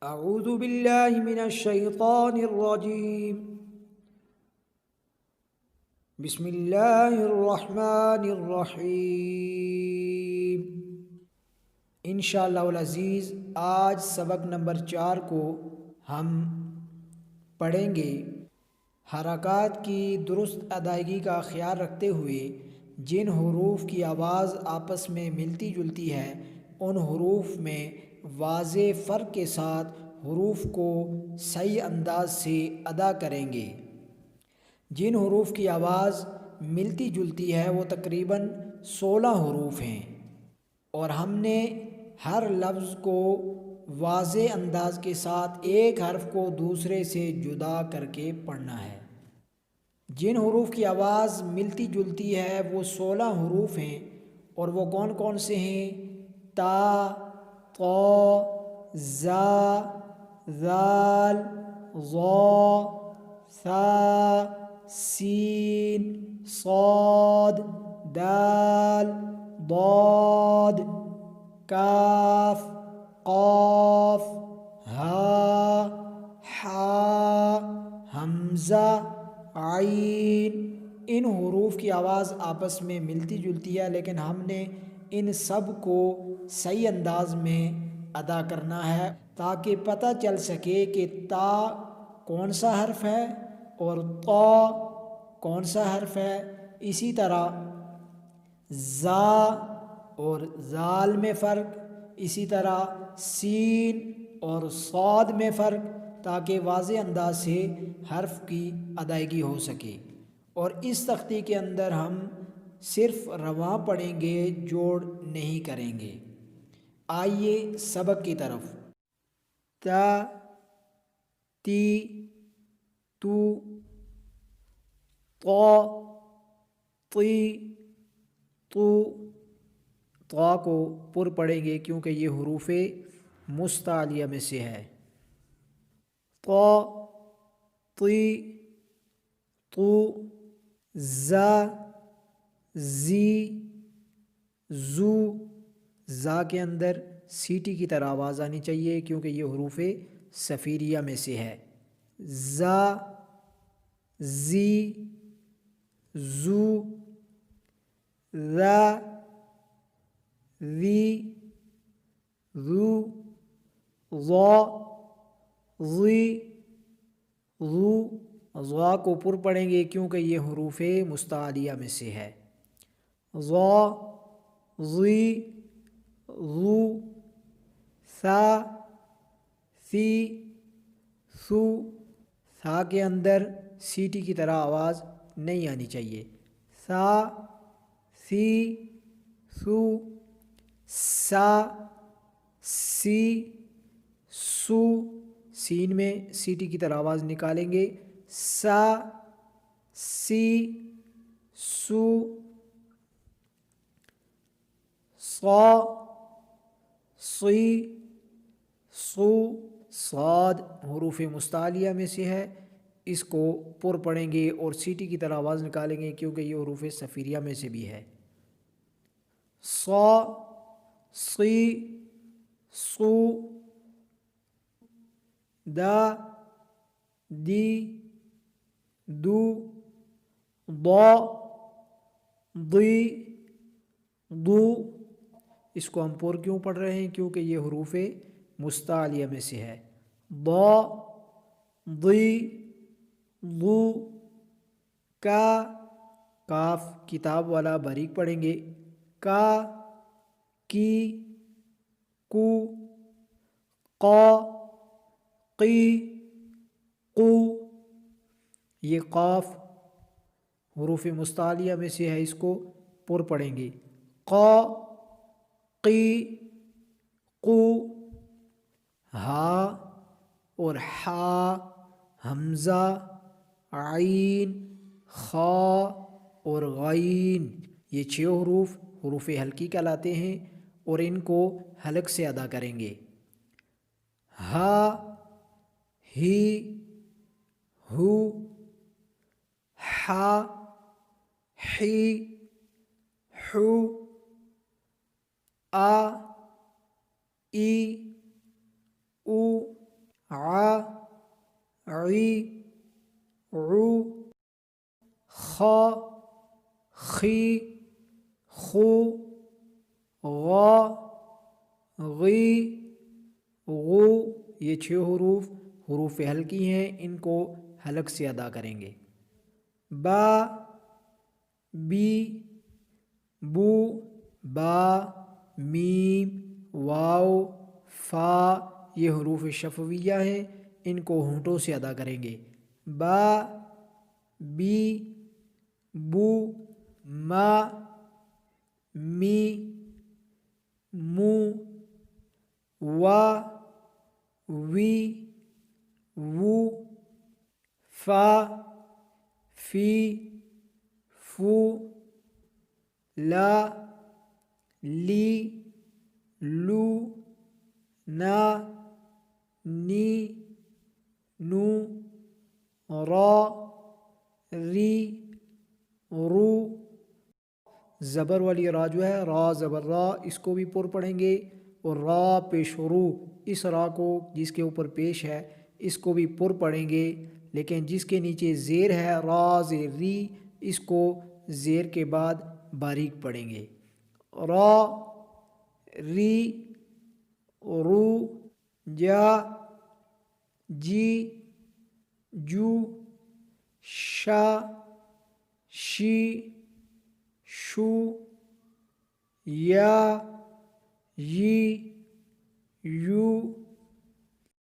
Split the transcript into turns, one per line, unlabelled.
اعوذ باللہ من الشیطان الرجیم بسم اللہ الرحمن الرحیم۔ انشاءاللہ العزیز آج سبق نمبر 4 کو ہم پڑھیں گے۔ حرکات کی درست ادائیگی کا خیال رکھتے ہوئے جن حروف کی آواز آپس میں ملتی جلتی ہے ان حروف میں واضح فرق کے ساتھ حروف کو صحیح انداز سے ادا کریں گے۔ جن حروف کی آواز ملتی جلتی ہے وہ تقریباً 16 حروف ہیں اور ہم نے ہر لفظ کو واضح انداز کے ساتھ ایک حرف کو دوسرے سے جدا کر کے پڑھنا ہے۔ جن حروف کی آواز ملتی جلتی ہے وہ 16 حروف ہیں اور وہ کون کون سے ہیں؟ تا، طا، زا، ذال، ظا، ثا، سین، صاد، دال، ضاد، کاف، قاف، ہا، حا، حمزہ، عین۔ ان حروف کی آواز آپس میں ملتی جلتی ہے لیکن ہم نے ان سب کو صحیح انداز میں ادا کرنا ہے تاکہ پتہ چل سکے کہ تا کون سا حرف ہے اور طا کون سا حرف ہے۔ اسی طرح زا اور ذال میں فرق، اسی طرح سین اور صاد میں فرق، تاکہ واضح انداز سے حرف کی ادائیگی ہو سکے۔ اور اس تختی کے اندر ہم صرف رواں پڑھیں گے، جوڑ نہیں کریں گے۔ آئیے سبق کی طرف۔ تا، تی، تو، طا، طی، طو۔ طا کو پر پڑھیں گے کیونکہ یہ حروف مستعلیہ میں سے ہے۔ طا، طی، طو، زا، زی، زو۔ زا کے اندر سیٹی کی طرح آواز آنی چاہیے کیونکہ یہ حروف صفیریہ میں سے ہے۔ زا، زی، زو، ذا، ذی، ذو، ظا، ظی، ظو۔ ظا کو پر پڑھیں گے کیونکہ یہ حروف مستعلیہ میں سے ہے۔ ظا، ظی، ظو، ثا، ثی، ثو۔ ثا کے اندر سیٹی کی طرح آواز نہیں آنی چاہیے۔ ثا، ثی، ثو، سا، سی، سو۔ سین میں سیٹی کی طرح آواز نکالیں گے۔ سا، سی، سو، صا، صی، صو۔ صاد حروف مستعلیہ میں سے ہے، اس کو پر پڑھیں گے اور سیٹی کی طرح آواز نکالیں گے کیونکہ یہ حروف صفیریہ میں سے بھی ہے۔ صا، صی، صو، دا، دی، دو، ضا، ضی، ضو۔ اس کو ہم پر کیوں پڑھ رہے ہیں؟ کیونکہ یہ حروف مستعلیہ میں سے ہے۔ ضا، ضی، ضو، کا، کاف کتاب والا باریک پڑھیں گے۔ کا، کی، کو، قا، قی، قو۔ یہ قاف حروف مستعلیہ میں سے ہے، اس کو پر پڑھیں گے۔ قا، قی، قو۔ ہا اور حا، حمزہ، عین، خا اور غین۔ یہ 6 حروف حلقی کہلاتے ہیں اور ان کو حلق سے ادا کریں گے۔ ہا، ہی، ہو، حا، حی، حو، آ، ای، او، عی عو خا خی خو غا غی غو. یہ 6 حروف حلقی ہیں، ان کو حلق سے ادا کریں گے. با بی بو با میم واو فا. یہ حروف شفویہ ہیں، ان کو ہونٹوں سے ادا کریں گے. با بی بو ما می مو وا وی وو فا فی فو لا لی لو نا نی نو را ری رو. زبر والی را جو ہے را زبر را، اس کو بھی پر پڑھیں گے. اور را پیش رو، اس را کو جس کے اوپر پیش ہے اس کو بھی پر پڑھیں گے، لیکن جس کے نیچے زیر ہے را زیر ری، اس کو زیر کے بعد باریک پڑھیں گے. را ری رو جا جی جو شا شی شو یا یی یو